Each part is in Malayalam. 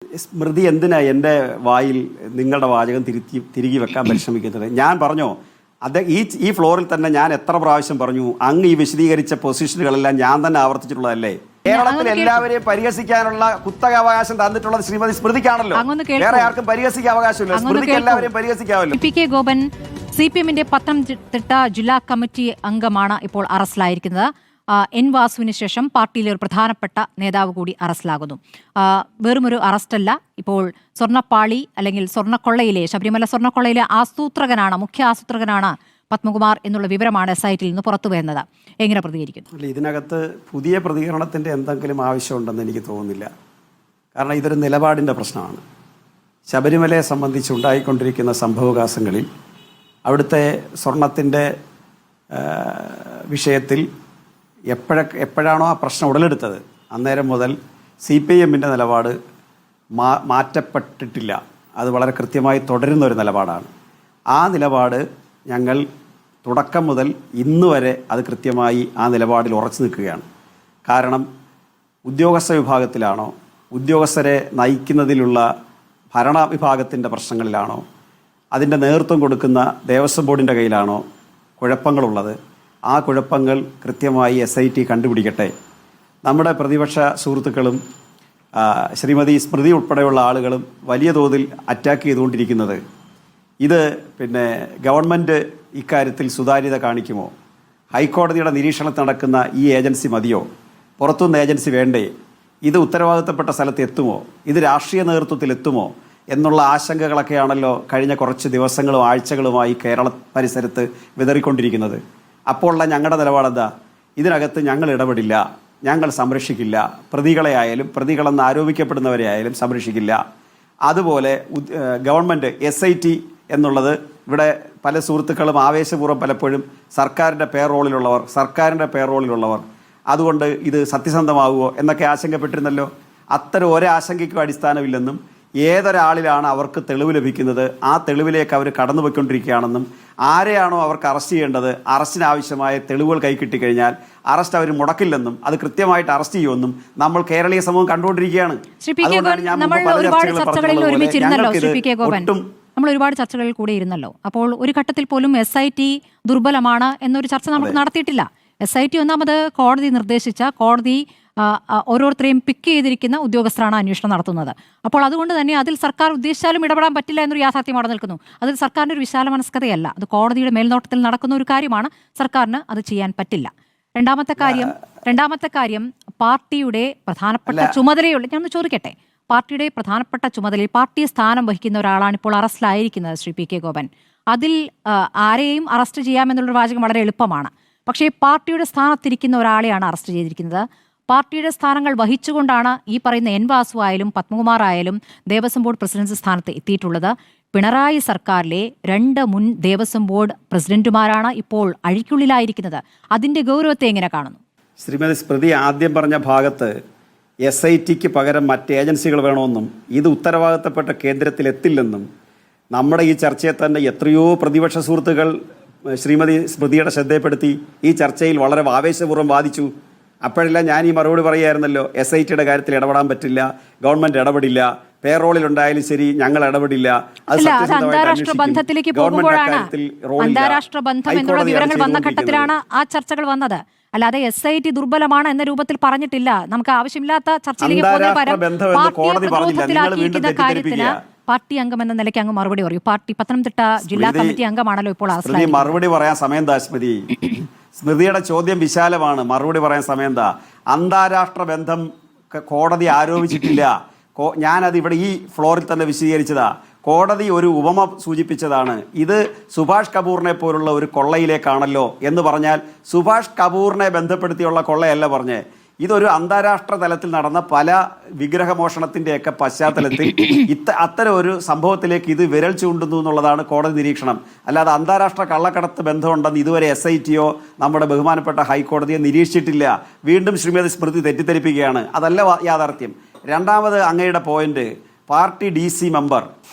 സ്മൃതി എന്തിനാ എൻ്റെ വായിൽ നിങ്ങളുടെ വാചകം തിരികെ വെക്കാൻ പരിശ്രമിക്കുന്നത്? ഞാൻ പറഞ്ഞോ ഈ ഫ്ലോറിൽ തന്നെ ഞാൻ എത്ര പ്രാവശ്യം പറഞ്ഞു, അങ്ങ് ഈ വിശദീകരിച്ച പൊസിഷനുകളെല്ലാം ഞാൻ തന്നെ ആവർത്തിച്ചിട്ടുള്ളതല്ലേ? കേരളത്തിൽ എല്ലാവരെയും പരിഹസിക്കാനുള്ള കുത്തക അവകാശം തന്നിട്ടുള്ളത് ശ്രീമതി സ്മൃതിക്കാണല്ലോ. വേറെ ആർക്കും പരിഹസിക്കാൻ അവകാശമില്ല. സ്മൃതിക്ക് എല്ലാവരെയും പരിഹസിക്കാമല്ലോ. പി കെ ഗോപൻ CPM-ന്റെ പത്തനംതിട്ട ജില്ലാ കമ്മിറ്റി അംഗമാണ് ഇപ്പോൾ അറസ്റ്റിലായിരിക്കുന്നത്. N. വാസുവിന് ശേഷം പാർട്ടിയിലെ ഒരു പ്രധാനപ്പെട്ട നേതാവ് കൂടി അറസ്റ്റിലാകുന്നു. വെറുമൊരു അറസ്റ്റല്ല, ഇപ്പോൾ സ്വർണ്ണപ്പാളി അല്ലെങ്കിൽ സ്വർണ്ണക്കൊള്ളയിലെ ശബരിമല സ്വർണ്ണക്കൊള്ളയിലെ മുഖ്യ ആസൂത്രകനാണ് പത്മകുമാർ എന്നുള്ള വിവരമാണ് സൈറ്റിൽ നിന്ന് പുറത്തു വരുന്നത്. എങ്ങനെ പ്രതികരിക്കുന്നു? ഇതിനകത്ത് പുതിയ പ്രതികരണത്തിൻ്റെ എന്തെങ്കിലും ആവശ്യമുണ്ടെന്ന് എനിക്ക് തോന്നുന്നില്ല. കാരണം ഇതൊരു നിലപാടിൻ്റെ പ്രശ്നമാണ്. ശബരിമലയെ സംബന്ധിച്ചുണ്ടായിക്കൊണ്ടിരിക്കുന്ന സംഭവവികാസങ്ങളിൽ അവിടുത്തെ സ്വർണത്തിൻ്റെ വിഷയത്തിൽ എപ്പോഴാണോ ആ പ്രശ്നം ഉടലെടുത്തത് അന്നേരം മുതൽ CPM-ൻ്റെ നിലപാട് മാറ്റപ്പെട്ടിട്ടില്ല. അത് വളരെ കൃത്യമായി തുടരുന്ന ഒരു നിലപാടാണ്. ആ നിലപാട് ഞങ്ങൾ തുടക്കം മുതൽ ഇന്ന് വരെ അത് കൃത്യമായി ആ നിലപാടിൽ ഉറച്ചു നിൽക്കുകയാണ്. കാരണം ഉദ്യോഗസ്ഥ വിഭാഗത്തിലാണോ, ഉദ്യോഗസ്ഥരെ നയിക്കുന്നതിലുള്ള ഭരണ വിഭാഗത്തിൻ്റെ പ്രശ്നങ്ങളിലാണോ, അതിൻ്റെ നേതൃത്വം കൊടുക്കുന്ന ദേവസ്വം ബോർഡിൻ്റെ കയ്യിലാണോ കുഴപ്പങ്ങളുള്ളത്, ആ കുഴപ്പങ്ങൾ കൃത്യമായി SIT കണ്ടുപിടിക്കട്ടെ. നമ്മുടെ പ്രതിപക്ഷ സുഹൃത്തുക്കളും ശ്രീമതി സ്മൃതി ഉൾപ്പെടെയുള്ള ആളുകളും വലിയ തോതിൽ അറ്റാക്ക് ചെയ്തുകൊണ്ടിരിക്കുന്നത് ഇത് ഗവൺമെൻറ് ഇക്കാര്യത്തിൽ സുതാര്യത കാണിക്കുമോ, ഹൈക്കോടതിയുടെ നിരീക്ഷണത്തിൽ നടക്കുന്ന ഈ ഏജൻസി മതിയോ, പുറത്തുനിന്ന് ഏജൻസി വേണ്ടേ, ഇത് ഉത്തരവാദിത്തപ്പെട്ട സ്ഥലത്ത് എത്തുമോ, ഇത് രാഷ്ട്രീയ നേതൃത്വത്തിൽ എത്തുമോ എന്നുള്ള ആശങ്കകളൊക്കെയാണല്ലോ കഴിഞ്ഞ കുറച്ച് ദിവസങ്ങളും ആഴ്ചകളുമായി കേരള പരിസരത്ത് വിതറിക്കൊണ്ടിരിക്കുന്നത്. അപ്പോഴുള്ള ഞങ്ങളുടെ നിലപാടെന്താ? ഇതിനകത്ത് ഞങ്ങൾ ഇടപെടില്ല, ഞങ്ങൾ സംരക്ഷിക്കില്ല. പ്രതികളെയായാലും പ്രതികളെന്ന് ആരോപിക്കപ്പെടുന്നവരെ ആയാലും സംരക്ഷിക്കില്ല. അതുപോലെ ഗവൺമെൻറ് SIT എന്നുള്ളത് ഇവിടെ പല സുഹൃത്തുക്കളും ആവേശപൂർവ്വം പലപ്പോഴും സർക്കാരിൻ്റെ പേറോളിലുള്ളവർ അതുകൊണ്ട് ഇത് സത്യസന്ധമാകുമോ എന്നൊക്കെ ആശങ്കപ്പെട്ടിരുന്നല്ലോ. അത്തരം ഒരാശങ്കയ്ക്കും അടിസ്ഥാനമില്ലെന്നും ഏതൊരാളിലാണ് അവർക്ക് തെളിവ് ലഭിക്കുന്നത് ആ തെളിവിലേക്ക് അവർ കടന്നുപോയിക്കൊണ്ടിരിക്കുകയാണെന്നും ആരെയാണോ അവർക്ക് അറസ്റ്റ് ചെയ്യേണ്ടത് അറസ്റ്റിനാവശ്യമായ തെളിവുകൾ കൈ കിട്ടിക്കഴിഞ്ഞാൽ അറസ്റ്റ് അവർ മുടക്കില്ലെന്നും അത് കൃത്യമായിട്ട് അറസ്റ്റ് ചെയ്യുമെന്നും നമ്മൾ കേരളീയ സമൂഹം കണ്ടുകൊണ്ടിരിക്കുകയാണ്. നമ്മൾ ഒരുപാട് ചർച്ചകളിൽ കൂടെ ഇരുന്നല്ലോ. അപ്പോൾ ഒരു ഘട്ടത്തിൽ പോലും SIT ദുർബലമാണ് എന്നൊരു ചർച്ച നമുക്ക് നടത്തിയിട്ടില്ല. SIT ഒന്നാമത് കോടതി നിർദ്ദേശിച്ച, കോടതി ഓരോരുത്തരെയും പിക്ക് ചെയ്തിരിക്കുന്ന ഉദ്യോഗസ്ഥരാണ് അന്വേഷണം നടത്തുന്നത്. അപ്പോൾ അതുകൊണ്ട് തന്നെ അതിൽ സർക്കാർ ഉദ്ദേശിച്ചാലും ഇടപെടാൻ പറ്റില്ല എന്നൊരു യാഥാർത്ഥ്യം അവിടെ നിൽക്കുന്നു. അതിൽ സർക്കാരിൻ്റെ ഒരു വിശാല മനസ്കതയല്ല, അത് കോടതിയുടെ മേൽനോട്ടത്തിൽ നടക്കുന്ന ഒരു കാര്യമാണ്. സർക്കാരിന് അത് ചെയ്യാൻ പറ്റില്ല. രണ്ടാമത്തെ കാര്യം പാർട്ടിയുടെ പ്രധാനപ്പെട്ട ചുമതലയുള്ള, ഞാനൊന്ന് ചോദിക്കട്ടെ, പാർട്ടിയുടെ പ്രധാനപ്പെട്ട ചുമതലയിൽ പാർട്ടി സ്ഥാനം വഹിക്കുന്ന ഒരാളാണ് ഇപ്പോൾ അറസ്റ്റിലായിരിക്കുന്നത് ശ്രീ P. K. ഗോപൻ. അതിൽ ആരെയും അറസ്റ്റ് ചെയ്യാമെന്നുള്ളൊരു വാചകം വളരെ എളുപ്പമാണ്. പക്ഷേ പാർട്ടിയുടെ സ്ഥാനത്തിരിക്കുന്ന ഒരാളെയാണ് അറസ്റ്റ് ചെയ്തിരിക്കുന്നത്. പാർട്ടിയുടെ സ്ഥാനങ്ങൾ വഹിച്ചുകൊണ്ടാണ് ഈ പറയുന്ന N. വാസു ആയാലും പത്മകുമാർ ആയാലും ദേവസ്വം ബോർഡ് പ്രസിഡന്റ് സ്ഥാനത്ത് എത്തിയിട്ടുള്ളത്. പിണറായി സർക്കാരിലെ 2 മുൻ ദേവസ്വം ബോർഡ് പ്രസിഡന്റുമാരാണ് ഇപ്പോൾ അഴിക്കുള്ളിലായിരിക്കുന്നത്. അതിന്റെ ഗൗരവത്തെ എങ്ങനെ കാണുന്നു? ശ്രീമതി സ്മൃതി ആദ്യം പറഞ്ഞ ഭാഗത്ത് SITക്ക് പകരം മറ്റ് ഏജൻസികൾ വേണമെന്നും ഇത് ഉത്തരവാദിത്തപ്പെട്ട കേന്ദ്രത്തിൽ എത്തില്ലെന്നും നമ്മുടെ ഈ ചർച്ചയെ തന്നെ എത്രയോ പ്രതിപക്ഷ സുഹൃത്തുക്കൾ ശ്രീമതി സ്മൃതിയുടെ ശ്രദ്ധയപ്പെടുത്തി ഈ ചർച്ചയിൽ വളരെ ആവേശപൂർവ്വം വാദിച്ചു. അപ്പോഴെല്ലാം ഞാൻ ഈ മറുപടി പറയുമായിരുന്നല്ലോ, SITയുടെ കാര്യത്തിൽ ഇടപെടാൻ പറ്റില്ല, ഗവൺമെന്റ് ഇടപെടില്ല, പേറോളിലുണ്ടായാലും ശരി ഞങ്ങൾ ഇടപെടില്ല. അന്താരാഷ്ട്ര ബന്ധത്തിലേക്ക് പോകുമ്പോഴാണ്, അന്താരാഷ്ട്ര ബന്ധം എന്നുള്ള വിവരങ്ങൾ വന്ന ഘട്ടത്തിലാണ് ആ ചർച്ചകൾ വന്നത്. അല്ലാതെ SIT ദുർബലമാണ് എന്ന രൂപത്തിൽ പറഞ്ഞിട്ടില്ല. നമുക്ക് ആവശ്യമില്ലാത്ത ചർച്ചയിലേക്ക് പോകുന്നതിന് പകരം കാര്യത്തിന് പാർട്ടി അംഗം എന്ന നിലയ്ക്ക് അങ്ങ് മറുപടി പറയൂ. പാർട്ടി പത്തനംതിട്ട ജില്ലാ കമ്മിറ്റി അംഗമാണല്ലോ ഇപ്പോൾ അറസ്റ്റിലായത്. മറുപടി പറയാൻ സമയം എന്താ സ്മൃതി? സ്മൃതിയുടെ ചോദ്യം വിശാലമാണ്, മറുപടി പറയാൻ സമയം എന്താ? അന്താരാഷ്ട്ര ബന്ധം കോടതി ആരോപിച്ചിട്ടില്ല. ഞാനത് ഇവിടെ ഈ ഫ്ലോറിൽ തന്നെ വിശദീകരിച്ചതാ. കോടതി ഒരു ഉപമ സൂചിപ്പിച്ചതാണ്. ഇത് സുഭാഷ് കപൂറിനെ പോലുള്ള ഒരു കൊള്ളയിലേക്കാണല്ലോ എന്ന് പറഞ്ഞാൽ സുഭാഷ് കപൂറിനെ ബന്ധപ്പെടുത്തിയുള്ള കൊള്ളയല്ല പറഞ്ഞേ. ഇതൊരു അന്താരാഷ്ട്ര തലത്തിൽ നടന്ന പല വിഗ്രഹമോഷണത്തിൻ്റെയൊക്കെ പശ്ചാത്തലത്തിൽ അത്തരം ഒരു സംഭവത്തിലേക്ക് ഇത് വിരൽ ചൂണ്ടുന്നു എന്നുള്ളതാണ് കോടതി നിരീക്ഷണം. അല്ലാതെ അന്താരാഷ്ട്ര കള്ളക്കടത്ത് ബന്ധമുണ്ടെന്ന് ഇതുവരെ SITയോ നമ്മുടെ ബഹുമാനപ്പെട്ട ഹൈക്കോടതിയെ നിരീക്ഷിച്ചിട്ടില്ല. വീണ്ടും ശ്രീമതി സ്മൃതി തെറ്റിദ്ധരിപ്പിക്കുകയാണ്. അതല്ല യാഥാർത്ഥ്യം. രണ്ടാമത് അങ്ങയുടെ പോയിന്റ്, പാർട്ടി DC മെമ്പർ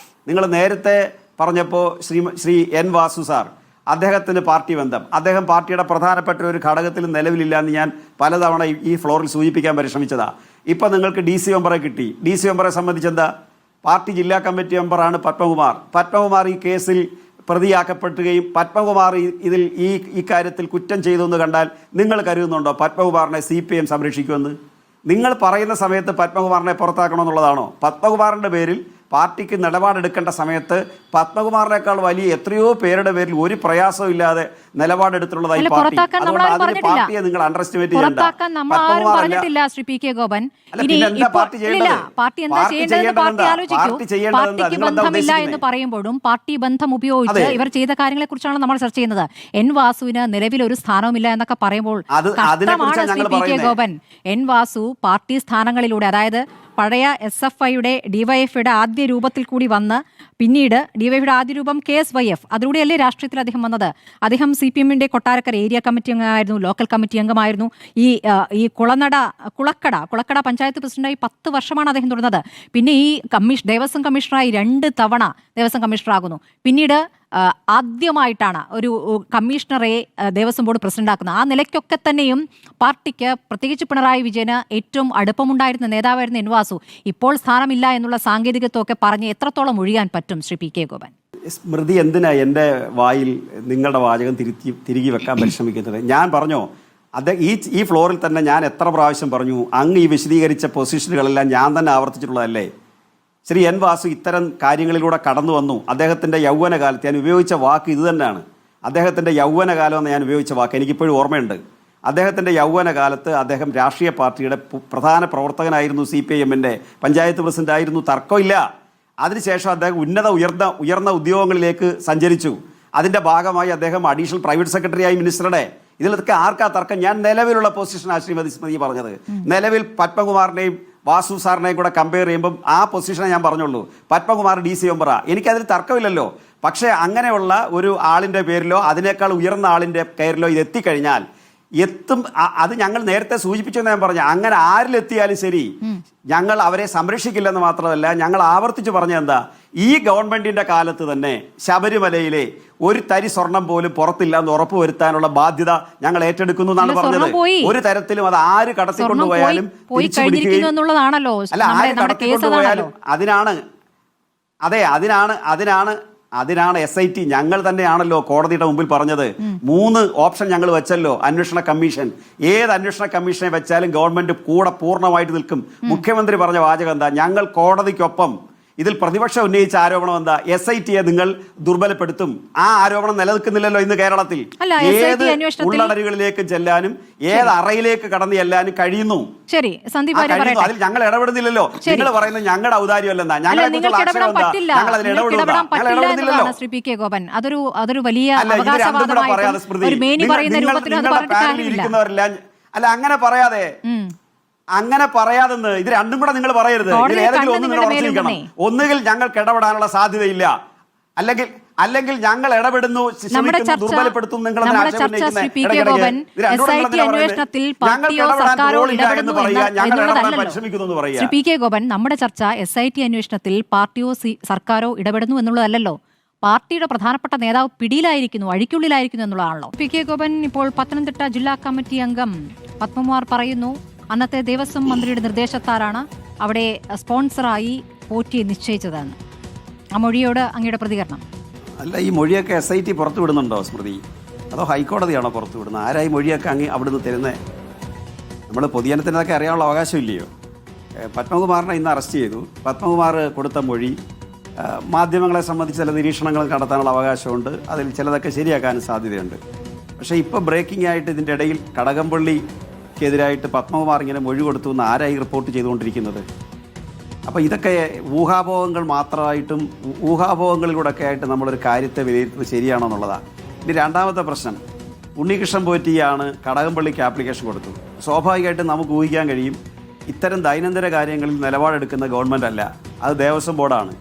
നിങ്ങൾ നേരത്തെ പറഞ്ഞപ്പോൾ ശ്രീ N. വാസു സാർ അദ്ദേഹത്തിന് പാർട്ടി ബന്ധം, അദ്ദേഹം പാർട്ടിയുടെ പ്രധാനപ്പെട്ട ഒരു ഘടകത്തിൽ നിലവിലില്ല എന്ന് ഞാൻ പലതവണ ഈ ഫ്ലോറിൽ സൂചിപ്പിക്കാൻ പരിശ്രമിച്ചതാണ്. ഇപ്പം നിങ്ങൾക്ക് DC മെമ്പറെ കിട്ടി. DC മെമ്പറെ സംബന്ധിച്ചെന്താ? പാർട്ടി ജില്ലാ കമ്മിറ്റി മെമ്പറാണ് പത്മകുമാർ. പത്മകുമാർ ഈ കേസിൽ പ്രതിയാക്കപ്പെടുകയും പത്മകുമാർ ഇതിൽ ഈ കാര്യത്തിൽ കുറ്റം ചെയ്തു എന്ന് കണ്ടാൽ നിങ്ങൾ കരുതുന്നുണ്ടോ പത്മകുമാറിനെ CPM സംരക്ഷിക്കുമെന്ന്? നിങ്ങൾ പറയുന്ന സമയത്ത് പത്മകുമാറിനെ പുറത്താക്കണമെന്നുള്ളതാണോ? പത്മകുമാറിൻ്റെ പേരിൽ പാർട്ടിക്ക് നിലപാടെടുക്കേണ്ട സമയത്ത് പത്മകുമാറിനേക്കാൾ വലിയ എത്രയോ പേരുടെ പേരിൽ ഒരു പ്രയാസവും ഇല്ലാതെ നിലപാടെടുത്തുള്ളതായി പാർട്ടി. അതുകൊണ്ട് അതിന് പാർട്ടിയെ നിങ്ങൾ അണ്ടർ എസ്റ്റിമേറ്റ് ചെയ്യണ്ട. എന്ന് പറയുമ്പോഴും പാർട്ടി ബന്ധം ഉപയോഗിച്ച് ഇവർ ചെയ്ത കാര്യങ്ങളെ കുറിച്ചാണ് നമ്മൾ ചർച്ച ചെയ്യുന്നത്. N വാസുവിന് നിലവിൽ ഒരു സ്ഥാനവുമില്ല എന്നൊക്കെ പറയുമ്പോൾ ഗോപൻ, N വാസു പാർട്ടി സ്ഥാനങ്ങളിലൂടെ, അതായത് പഴയ SFIയുടെ DYFയുടെ ആദ്യ രൂപത്തിൽ കൂടി വന്ന് പിന്നീട് DYFയുടെ ആദ്യ രൂപം KSYF, അതിലൂടെയല്ലേ രാഷ്ട്രീയത്തിൽ അദ്ദേഹം വന്നത്. അദ്ദേഹം CPMന്റെ കൊട്ടാരക്കര ഏരിയ കമ്മിറ്റി അംഗമായിരുന്നു, ലോക്കൽ കമ്മിറ്റി അംഗമായിരുന്നു. ഈ കുളക്കട പഞ്ചായത്ത് പ്രസിഡന്റായി 10 വർഷമാണ് അദ്ദേഹം തുടർന്നത്. പിന്നെ ഈ ദേവസ്വം കമ്മീഷണറായി 2 തവണ ദേവസ്വം കമ്മീഷണറാകുന്നു. പിന്നീട് ആദ്യമായിട്ടാണ് ഒരു കമ്മീഷണറെ ദേവസ്വം ബോർഡ് പ്രസിഡന്റാക്കുന്നത്. ആ നിലയ്ക്കൊക്കെ തന്നെയും പാർട്ടിക്ക്, പ്രത്യേകിച്ച് പിണറായി വിജയന് ഏറ്റവും അടുപ്പമുണ്ടായിരുന്ന നേതാവായിരുന്ന N വാസു ഇപ്പോൾ സ്ഥാനമില്ല എന്നുള്ള സാങ്കേതികത്വമൊക്കെ പറഞ്ഞ് എത്രത്തോളം ഒഴിയാൻ പറ്റും ശ്രീ PK ഗോപൻ? സ്മൃതി, എന്തിനാ എൻ്റെ വായിൽ നിങ്ങളുടെ വാചകം തിരികെ വെക്കാൻ പരിശ്രമിക്കുന്നത്? ഞാൻ പറഞ്ഞോ, ഈ ഫ്ലോറിൽ തന്നെ ഞാൻ എത്ര പ്രാവശ്യം പറഞ്ഞു, അങ്ങ് ഈ വിശദീകരിച്ച പൊസിഷനുകളെല്ലാം ഞാൻ തന്നെ ആവർത്തിച്ചിട്ടുള്ളതല്ലേ? ശ്രീ N വാസു ഇത്തരം കാര്യങ്ങളിലൂടെ കടന്നു വന്നു. അദ്ദേഹത്തിൻ്റെ യൗവനകാലത്ത് ഞാൻ ഉപയോഗിച്ച വാക്ക് ഇത് തന്നെയാണ്. അദ്ദേഹത്തിൻ്റെ യൗവനകാലം എന്ന് ഞാൻ ഉപയോഗിച്ച വാക്ക് എനിക്കിപ്പോഴും ഓർമ്മയുണ്ട്. അദ്ദേഹത്തിൻ്റെ യൗവനകാലത്ത് അദ്ദേഹം രാഷ്ട്രീയ പാർട്ടിയുടെ പ്രധാന പ്രവർത്തകനായിരുന്നു. CPIMൻ്റെ പഞ്ചായത്ത് പ്രസിഡന്റായിരുന്നു, തർക്കമില്ല. അതിനുശേഷം അദ്ദേഹം ഉയർന്ന ഉദ്യോഗങ്ങളിലേക്ക് സഞ്ചരിച്ചു. അതിൻ്റെ ഭാഗമായി അദ്ദേഹം അഡീഷണൽ പ്രൈവറ്റ് സെക്രട്ടറിയായി മിനിസ്റ്ററുടെ. ഇതിലൊക്കെ ആർക്കാ തർക്കം? ഞാൻ നിലവിലുള്ള പൊസിഷനാണ് ശ്രീമതി സ്മൃതി പറഞ്ഞത്. നിലവിൽ പത്മകുമാറിനെയും വാസു സാറിനെയും കൂടെ കമ്പയർ ചെയ്യുമ്പം ആ പൊസിഷനെ ഞാൻ പറഞ്ഞുള്ളൂ. പത്മകുമാർ DC മെമ്പറാ, എനിക്കതിൽ തർക്കമില്ലല്ലോ. പക്ഷേ അങ്ങനെയുള്ള ഒരു ആളിൻ്റെ പേരിലോ അതിനേക്കാൾ ഉയർന്ന ആളിൻ്റെ പേരിലോ ഇത് എത്തിക്കഴിഞ്ഞാൽ അത് ഞങ്ങൾ നേരത്തെ സൂചിപ്പിച്ചെന്ന് ഞാൻ പറഞ്ഞു. അങ്ങനെ ആരിലെത്തിയാലും ശരി, ഞങ്ങൾ അവരെ സംരക്ഷിക്കില്ലെന്ന് മാത്രമല്ല, ഞങ്ങൾ ആവർത്തിച്ച് പറഞ്ഞ എന്താ, ഈ ഗവൺമെന്റിന്റെ കാലത്ത് തന്നെ ശബരിമലയിലെ ഒരു തരി സ്വർണം പോലും പുറത്തില്ല എന്ന് ഉറപ്പുവരുത്താനുള്ള ബാധ്യത ഞങ്ങൾ ഏറ്റെടുക്കുന്നു എന്നാണ് പറഞ്ഞത്. ഒരു തരത്തിലും അത് ആര് കടത്തിക്കൊണ്ടുപോയാലും അല്ല, ആര് കടത്തിക്കൊണ്ടുപോയാലും അതിനാണ് SIT ഞങ്ങൾ തന്നെയാണല്ലോ കോടതിയുടെ മുമ്പിൽ പറഞ്ഞത്. 3 ഓപ്ഷൻ ഞങ്ങൾ വെച്ചല്ലോ. അന്വേഷണ കമ്മീഷൻ, ഏത് അന്വേഷണ കമ്മീഷനെ വെച്ചാലും ഗവൺമെന്റ് കൂടെ പൂർണ്ണമായിട്ട് നിൽക്കും. മുഖ്യമന്ത്രി പറഞ്ഞ വാചകം എന്താ? ഞങ്ങൾ കോടതിക്കൊപ്പം. ഇതിൽ പ്രതിപക്ഷം ഉന്നയിച്ച ആരോപണം എന്താ? SITയെ നിങ്ങൾ ദുർബലപ്പെടുത്തും. ആ ആരോപണം നിലനിൽക്കുന്നില്ലല്ലോ ഇന്ന് കേരളത്തിൽ. ഏത് ഉള്ളടരുകളിലേക്ക് ചെല്ലാനും ഏത് അറയിലേക്ക് കടന്നു ചെല്ലാനും കഴിയുന്നു. ശരി, അതിൽ ഞങ്ങൾ ഇടപെടുന്നില്ലല്ലോ. നിങ്ങൾ പറയുന്നത് ഞങ്ങളുടെ ഔദാര്യമല്ലെന്നാ, ഞങ്ങളെ കുറിച്ചുള്ള ആക്ഷേപം എന്താ? ഞങ്ങൾ അതിൽ ഇടപെടുന്നില്ലല്ലോ. ശ്രീ PK ഗോപൻ, അതൊരു വലിയ ഇരിക്കുന്നവരെല്ലാം അല്ല, അങ്ങനെ പറയാതെന്ന് ഇത് രണ്ടും കൂടെ നിങ്ങൾ പറയരുത്. ഇതിൽ ഏതെങ്കിലും ഒന്ന് നിങ്ങൾ ഉറച്ചിരിക്കണം. ഒന്നുകിൽ ഞങ്ങൾക്ക് ഇടപെടാനുള്ള സാധ്യതയില്ല, അല്ലെങ്കിൽ ഞങ്ങൾ ഇടപെടുന്നു, ദുർബലപ്പെടുത്തും. നിങ്ങൾ ശ്രീ PK ഗോപൻ, നമ്മുടെ ചർച്ച SIT അന്വേഷണത്തിൽ പാർട്ടിയോ സർക്കാരോ ഇടപെടുന്നു എന്നുള്ളതല്ലോ. പാർട്ടിയുടെ പ്രധാനപ്പെട്ട നേതാവ് പിടിയിലായിരിക്കുന്നു, അഴിക്കുള്ളിലായിരിക്കുന്നു എന്നുള്ളതാണല്ലോ. PK ഗോപൻ ഇപ്പോൾ പത്തനംതിട്ട ജില്ലാ കമ്മിറ്റി അംഗം പത്മകുമാർ പറയുന്നു, അന്നത്തെ ദേവസ്വം മന്ത്രിയുടെ നിർദ്ദേശത്താലാണ് അവിടെ സ്പോൺസറായി പോറ്റിയെ നിശ്ചയിച്ചതെന്ന്. ആ മൊഴിയോട് അങ്ങയുടെ പ്രതികരണം? അല്ല, ഈ മൊഴിയൊക്കെ SIT പുറത്തു വിടുന്നുണ്ടോ സ്മൃതി? അതോ ഹൈക്കോടതിയാണോ പുറത്തു വിടുന്നത്? ആരായി മൊഴിയൊക്കെ അവിടുന്ന് തരുന്നത്? നമ്മൾ പൊതുജനത്തിനൊക്കെ അറിയാനുള്ള അവകാശമില്ലയോ? പത്മകുമാറിനെ ഇന്ന് അറസ്റ്റ് ചെയ്തു. പത്മകുമാർ കൊടുത്ത മൊഴി മാധ്യമങ്ങളെ സംബന്ധിച്ച് ചില നിരീക്ഷണങ്ങൾ നടത്താനുള്ള അവകാശമുണ്ട്. അതിൽ ചിലതൊക്കെ ശരിയാക്കാനും സാധ്യതയുണ്ട്. പക്ഷേ ഇപ്പോൾ ബ്രേക്കിംഗ് ആയിട്ട് ഇതിൻ്റെ ഇടയിൽ കടകംപള്ളിക്കെതിരായിട്ട് പത്മകുമാർ ഇങ്ങനെ മൊഴി കൊടുത്തു എന്ന് ആരായി റിപ്പോർട്ട് ചെയ്തുകൊണ്ടിരിക്കുന്നത്? അപ്പോൾ ഇതൊക്കെ ഊഹാപോഹങ്ങൾ മാത്രമായിട്ടും ഊഹാപോഹങ്ങളിലൂടെയൊക്കെ ആയിട്ട് നമ്മളൊരു കാര്യത്തെ വിലയിരുത്തുന്നത് ശരിയാണോ എന്നുള്ളതാണ്. ഇനി രണ്ടാമത്തെ പ്രശ്നം, ഉണ്ണികൃഷ്ണൻ പോറ്റിയാണ് കടകംപള്ളിക്ക് ആപ്ലിക്കേഷൻ കൊടുത്തു. സ്വാഭാവികമായിട്ടും നമുക്ക് ഊഹിക്കാൻ കഴിയും, ഇത്തരം ദൈനംദിന കാര്യങ്ങളിൽ നിലപാടെടുക്കുന്ന ഗവൺമെൻറ് അല്ല, അത് ദേവസ്വം ബോർഡാണ്,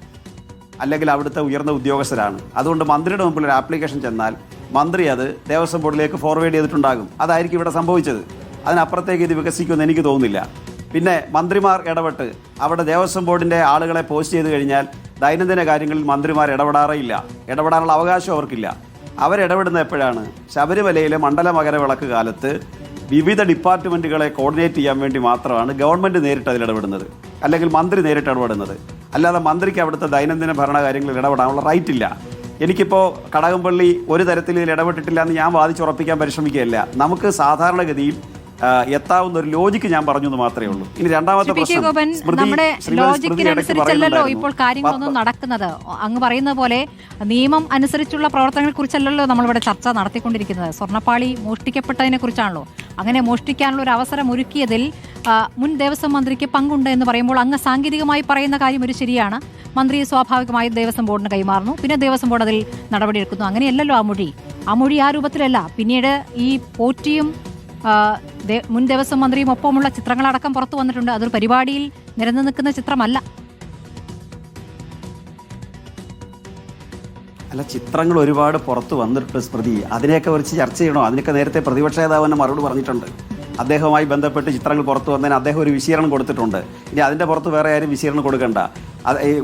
അല്ലെങ്കിൽ അവിടുത്തെ ഉയർന്ന ഉദ്യോഗസ്ഥരാണ്. അതുകൊണ്ട് മന്ത്രിയുടെ മുമ്പിൽ ഒരു ആപ്ലിക്കേഷൻ ചെന്നാൽ മന്ത്രി അത് ദേവസ്വം ബോർഡിലേക്ക് ഫോർവേഡ് ചെയ്തിട്ടുണ്ടാകും. അതായിരിക്കും ഇവിടെ സംഭവിച്ചത്. അതിനപ്പുറത്തേക്ക് ഇത് വികസിക്കുമെന്ന് എനിക്ക് തോന്നുന്നില്ല. പിന്നെ മന്ത്രിമാർ ഇടപെട്ട് അവിടെ ദേവസ്വം ബോർഡിൻ്റെ ആളുകളെ പോസ്റ്റ് ചെയ്ത് കഴിഞ്ഞാൽ ദൈനംദിന കാര്യങ്ങളിൽ മന്ത്രിമാർ ഇടപെടാനുള്ള അവകാശം അവർക്കില്ല. അവരിടപെടുന്ന എപ്പോഴാണ്? ശബരിമലയിലെ മണ്ഡല മകരവിളക്ക് കാലത്ത് വിവിധ ഡിപ്പാർട്ട്മെൻറ്റുകളെ കോർഡിനേറ്റ് ചെയ്യാൻ വേണ്ടി മാത്രമാണ് ഗവൺമെൻറ് നേരിട്ട് അതിലിടപെടുന്നത്, അല്ലെങ്കിൽ മന്ത്രി നേരിട്ട് ഇടപെടുന്നത്. അല്ലാതെ മന്ത്രിക്ക് അവിടുത്തെ ദൈനംദിന ഭരണകാര്യങ്ങളിൽ ഇടപെടാനുള്ള റൈറ്റ് ഇല്ല. എനിക്കിപ്പോൾ കടകംപള്ളി ഒരു തരത്തിൽ ഇതിൽ ഇടപെട്ടിട്ടില്ല എന്ന് ഞാൻ വാദിച്ചുറപ്പിക്കാൻ പരിശ്രമിക്കുകയല്ല. നമുക്ക് സാധാരണഗതിയിൽ എത്താവുന്ന ഒരു ലോജിക്ക് ഞാൻ പറഞ്ഞു എന്ന് മാത്രമേ ഉള്ളൂ. ഇനി രണ്ടാമത്തെ പ്രശ്നം, നമ്മുടെ ലോജിക്കിനനുസരിച്ചല്ലോ ഇപ്പോൾ കാര്യങ്ങളൊന്നും നടക്കുന്നത്. അങ്ങ് പറയുന്ന പോലെ നിയമം അനുസരിച്ചുള്ള പ്രവർത്തനങ്ങളെ കുറിച്ചല്ലല്ലോ നമ്മളിവിടെ ചർച്ച നടത്തിക്കൊണ്ടിരിക്കുന്നത്. സ്വർണ്ണപ്പാളി മോഷ്ടിക്കപ്പെട്ടതിനെ കുറിച്ചാണല്ലോ. അങ്ങനെ മോഷ്ടിക്കാനുള്ള ഒരു അവസരം ഒരുക്കിയതിൽ മുൻ ദേവസ്വം മന്ത്രിക്ക് പങ്കുണ്ട് എന്ന് പറയുമ്പോൾ അങ്ങ് സാങ്കേതികമായി പറയുന്ന കാര്യം ഒരു ശരിയാണ്. മന്ത്രി സ്വാഭാവികമായി ദേവസ്വം ബോർഡിന് കൈമാറുന്നു, പിന്നെ ദേവസ്വം ബോർഡ് അതിൽ നടപടിയെടുക്കുന്നു. അങ്ങനെയല്ലല്ലോ ആ മൊഴി ആ രൂപത്തിലല്ല. പിന്നീട് ഈ പോറ്റിയും മുൻ ദേവസ്വം മന്ത്രിയും ഒപ്പമുള്ള ചിത്രങ്ങളടക്കം പുറത്തു വന്നിട്ടുണ്ട്. അതൊരു പരിപാടിയിൽ നിരന്നു നിൽക്കുന്ന ചിത്രമല്ല. അല്ല, ചിത്രങ്ങൾ ഒരുപാട് പുറത്ത് വന്നിട്ടുണ്ട് സ്മൃതി. അതിനെയൊക്കെ കുറിച്ച് ചർച്ച ചെയ്യണോ? അതിനൊക്കെ നേരത്തെ പ്രതിപക്ഷ നേതാവ് തന്നെ മറുപടി പറഞ്ഞിട്ടുണ്ട്. അദ്ദേഹവുമായി ബന്ധപ്പെട്ട് ചിത്രങ്ങൾ പുറത്തു വന്നതിന് അദ്ദേഹം ഒരു വിശീലനം കൊടുത്തിട്ടുണ്ട്. ഇനി അതിൻ്റെ പുറത്ത് വേറെ ആരും വിശീലനം കൊടുക്കണ്ട.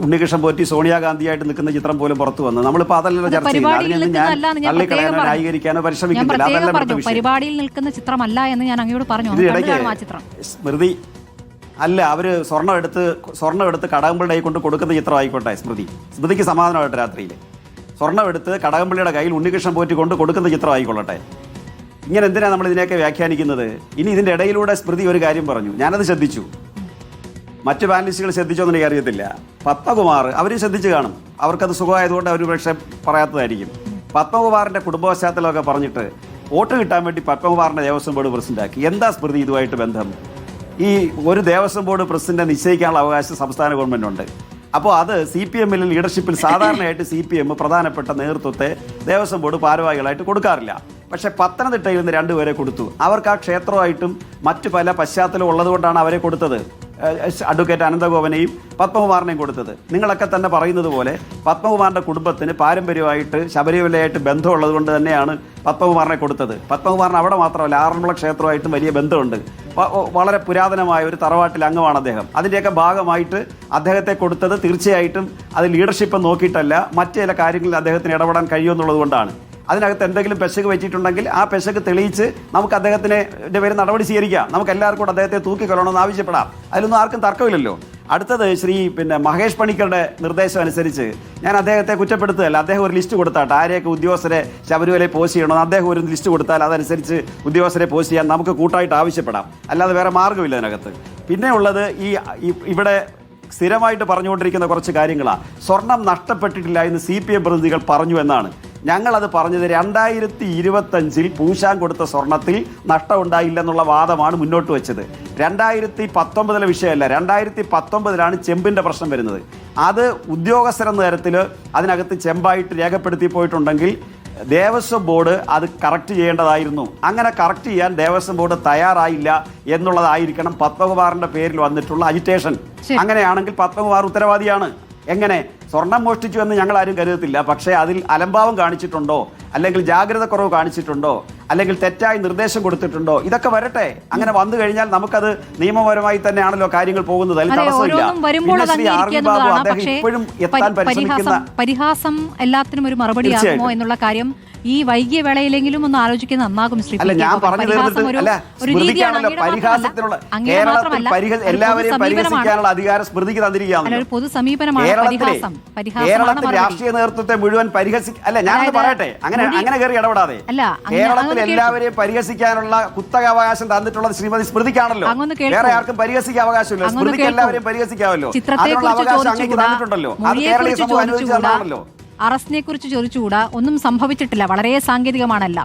ഉണ്ണികൃഷ്ണൻ പോറ്റി സോണിയാഗാന്ധിയായിട്ട് നിൽക്കുന്ന ചിത്രം പോലും പുറത്തു വന്നു. നമ്മളിപ്പോൾ അതല്ലല്ലോ ചർച്ച ചെയ്യുന്നത്. അതിനൊന്നും ഞാൻ തള്ളിക്കളയാനോ ന്യായീകരിക്കാനോ പരിശ്രമിക്കുന്നില്ല. അതല്ല പരിപാടിയിൽ നിൽക്കുന്ന ചിത്രമല്ല എന്ന് ഞാൻ അങ്ങോട്ട് പറഞ്ഞു. സ്മൃതി അല്ല, അവര് സ്വർണ്ണം എടുത്ത് കടകംപള്ളിയുടെ കൈ കൊണ്ട് കൊടുക്കുന്ന ചിത്രം ആയിക്കോട്ടെ. സ്മൃതിക്ക് സമാധാനമായിട്ട് രാത്രിയിൽ സ്വർണ്ണം എടുത്ത് കടകംപള്ളിയുടെ കയ്യിൽ ഉണ്ണികൃഷ്ണൻ പോറ്റി കൊണ്ട് കൊടുക്കുന്ന ചിത്രം ആയിക്കൊള്ളട്ടെ. ഇങ്ങനെ എന്തിനാണ് നമ്മൾ ഇതിനെയൊക്കെ വ്യാഖ്യാനിക്കുന്നത്? ഇനി ഇതിൻ്റെ ഇടയിലൂടെ സ്മൃതി ഒരു കാര്യം പറഞ്ഞു, ഞാനത് ശ്രദ്ധിച്ചു. മറ്റു പാനലിസ്റ്റുകൾ ശ്രദ്ധിച്ചോ എന്ന് എനിക്ക് അറിയത്തില്ല. പത്മകുമാർ അവരും ശ്രദ്ധിച്ചു കാണും. അവർക്കത് സുഖമായതുകൊണ്ട് അവർ പക്ഷേ പറയാത്തതായിരിക്കും. പത്മകുമാറിൻ്റെ കുടുംബ പശ്ചാത്തലമൊക്കെ പറഞ്ഞിട്ട് വോട്ട് കിട്ടാൻ വേണ്ടി പത്മകുമാറിൻ്റെ ദേവസ്വം ബോർഡ് പ്രസിഡന്റാക്കി. എന്താ സ്മൃതി ഇതുമായിട്ട് ബന്ധം? ഈ ഒരു ദേവസ്വം ബോർഡ് പ്രസിഡന്റ് നിശ്ചയിക്കാനുള്ള അവകാശം സംസ്ഥാന ഗവൺമെൻറ്റുണ്ട്. അപ്പോൾ അത് CPM ലീഡർഷിപ്പിൽ സാധാരണയായിട്ട് CPM പ്രധാനപ്പെട്ട നേതൃത്വത്തെ ദേവസ്വം ബോർഡ് ഭാരവാഹികളായിട്ട് കൊടുക്കാറില്ല. പക്ഷേ പത്തനംതിട്ടയിൽ നിന്ന് രണ്ടുപേരെ കൊടുത്തു. അവർക്ക് ആ ക്ഷേത്രമായിട്ടും മറ്റു പല പശ്ചാത്തലം ഉള്ളതുകൊണ്ടാണ് അവരെ കൊടുത്തത്. അഡ്വക്കേറ്റ് അനന്തഗോപനെയും പത്മകുമാറിനെയും കൊടുത്തത്. നിങ്ങളൊക്കെ തന്നെ പറയുന്നത് പോലെ പത്മകുമാറിൻ്റെ കുടുംബത്തിന് പാരമ്പര്യമായിട്ട് ശബരിമലയായിട്ട് ബന്ധമുള്ളത് കൊണ്ട് തന്നെയാണ് പത്മകുമാറിനെ കൊടുത്തത്. പത്മകുമാറിന് അവിടെ മാത്രമല്ല ആറന്മുള ക്ഷേത്രമായിട്ടും വലിയ ബന്ധമുണ്ട്. വളരെ പുരാതനമായ ഒരു തറവാട്ടിൽ അംഗമാണ് അദ്ദേഹം. അതിൻ്റെയൊക്കെ ഭാഗമായിട്ട് അദ്ദേഹത്തെ കൊടുത്തത് തീർച്ചയായിട്ടും അത് ലീഡർഷിപ്പ് നോക്കിയിട്ടല്ല, മറ്റു ചില കാര്യങ്ങളിൽ അദ്ദേഹത്തിന് ഇടപെടാൻ കഴിയുമെന്നുള്ളത് കൊണ്ടാണ്. അതിനകത്ത് എന്തെങ്കിലും പെശക് വെച്ചിട്ടുണ്ടെങ്കിൽ ആ പെശക് തെളിയിച്ച് നമുക്ക് അദ്ദേഹത്തിൻ്റെ പേര് നടപടി സ്വീകരിക്കാം. നമുക്ക് എല്ലാവർക്കും കൂടെ അദ്ദേഹത്തെ തൂക്കിക്കൊല്ലണമെന്ന് ആവശ്യപ്പെടാം. അതിലൊന്നും ആർക്കും തർക്കമില്ലല്ലോ. അടുത്തത് മഹേഷ് പണിക്കരുടെ നിർദ്ദേശം അനുസരിച്ച് ഞാൻ അദ്ദേഹത്തെ കുറ്റപ്പെടുത്തുകയല്ല. അദ്ദേഹം ഒരു ലിസ്റ്റ് കൊടുത്താട്ടെ, ആരെയൊക്കെ ഉദ്യോഗസ്ഥരെ ശബരിമലയിൽ പോസ്റ്റ് ചെയ്യണമെന്ന് അദ്ദേഹം ഒരു ലിസ്റ്റ് കൊടുത്താൽ അതനുസരിച്ച് ഉദ്യോഗസ്ഥരെ പോസ്റ്റ് ചെയ്യാൻ നമുക്ക് കൂട്ടായിട്ട് ആവശ്യപ്പെടാം. അല്ലാതെ വേറെ മാർഗ്ഗമില്ല അതിനകത്ത്. പിന്നെ ഉള്ളത് ഇവിടെ സ്ഥിരമായിട്ട് പറഞ്ഞുകൊണ്ടിരിക്കുന്ന കുറച്ച് കാര്യങ്ങളാണ്. സ്വർണം നഷ്ടപ്പെട്ടിട്ടില്ല എന്ന് CPM പ്രതിനിധികൾ പറഞ്ഞു എന്നാണ്. ഞങ്ങളത് പറഞ്ഞത് 2025 പൂശാൻ കൊടുത്ത സ്വർണത്തിൽ നഷ്ടമുണ്ടായില്ലെന്നുള്ള വാദമാണ് മുന്നോട്ട് വെച്ചത്. 2019 വിഷയമല്ല, 2019 ചെമ്പിൻ്റെ പ്രശ്നം വരുന്നത്. അത് ഉദ്യോഗസ്ഥരെന്ന തരത്തിൽ അതിനകത്ത് ചെമ്പായിട്ട് രേഖപ്പെടുത്തി പോയിട്ടുണ്ടെങ്കിൽ ദേവസ്വം ബോർഡ് അത് കറക്റ്റ് ചെയ്യേണ്ടതായിരുന്നു. അങ്ങനെ കറക്റ്റ് ചെയ്യാൻ ദേവസ്വം ബോർഡ് തയ്യാറായില്ല എന്നുള്ളതായിരിക്കണം പത്മകുമാറിൻ്റെ പേരിൽ വന്നിട്ടുള്ള അജിറ്റേഷൻ. അങ്ങനെയാണെങ്കിൽ പത്മകുമാർ ഉത്തരവാദിയാണ്. എങ്ങനെ? സ്വർണം മോഷ്ടിച്ചു എന്ന് ഞങ്ങൾ ആരും കരുതത്തില്ല. പക്ഷേ അതിൽ അലംഭാവം കാണിച്ചിട്ടുണ്ടോ, അല്ലെങ്കിൽ ജാഗ്രത കുറവ് കാണിച്ചിട്ടുണ്ടോ, അല്ലെങ്കിൽ തെറ്റായി നിർദ്ദേശം കൊടുത്തിട്ടുണ്ടോ, ഇതൊക്കെ വരട്ടെ. അങ്ങനെ വന്നു കഴിഞ്ഞാൽ നമുക്കത് നിയമപരമായി തന്നെയാണല്ലോ കാര്യങ്ങൾ പോകുന്നത്. അതിൽ തടസ്സമില്ല. ഇപ്പോഴും എത്താൻ പരിശ്രമിക്കുന്ന പരിഹാസം എല്ലാത്തിനും ഒരു മറുപടിയാകുമോ എന്നുള്ള കാര്യം ഈ വൈകിയ വേളയിലെങ്കിലും ഒന്ന് ആലോചിക്കുന്നത് നന്നാകും. അല്ല, ഞാൻ പറഞ്ഞു സ്മൃതിക്കാണല്ലോ പരിഹാസത്തിനുള്ള കേരളത്തിൽ എല്ലാവരെയും പരിഹസിക്കാനുള്ള അധികാരം സ്മൃതിക്ക് തന്നിരിക്കുകയാണ്. പൊതു സമീപനമാണ് കേരളത്തിൽ രാഷ്ട്രീയ നേതൃത്വത്തെ മുഴുവൻ അല്ല, ഞാനത് പറയട്ടെ, അങ്ങനെ കയറി ഇടപെടാതെ കേരളത്തിൽ എല്ലാവരെയും പരിഹസിക്കാനുള്ള കുത്തകാവകാശം തന്നിട്ടുള്ളത് സ്മൃതിക്കാണല്ലോ. വേറെ ആർക്കും പരിഹസിക്കാൻ അവകാശമില്ല. സ്മൃതിക്ക് എല്ലാവരെയും പരിഹസിക്കാമല്ലോ. അതിനുള്ള അവകാശം അങ്ങേക്ക് തന്നിട്ടുണ്ടല്ലോ. അത് കേരളീയ സമൂഹം അനുവദിച്ചു തന്നാണല്ലോ. അറസ്റ്റിനെ കുറിച്ച് ചോദിച്ചുകൂടാ. ഒന്നും സംഭവിച്ചിട്ടില്ല. വളരെ സാങ്കേതികമാണല്ല.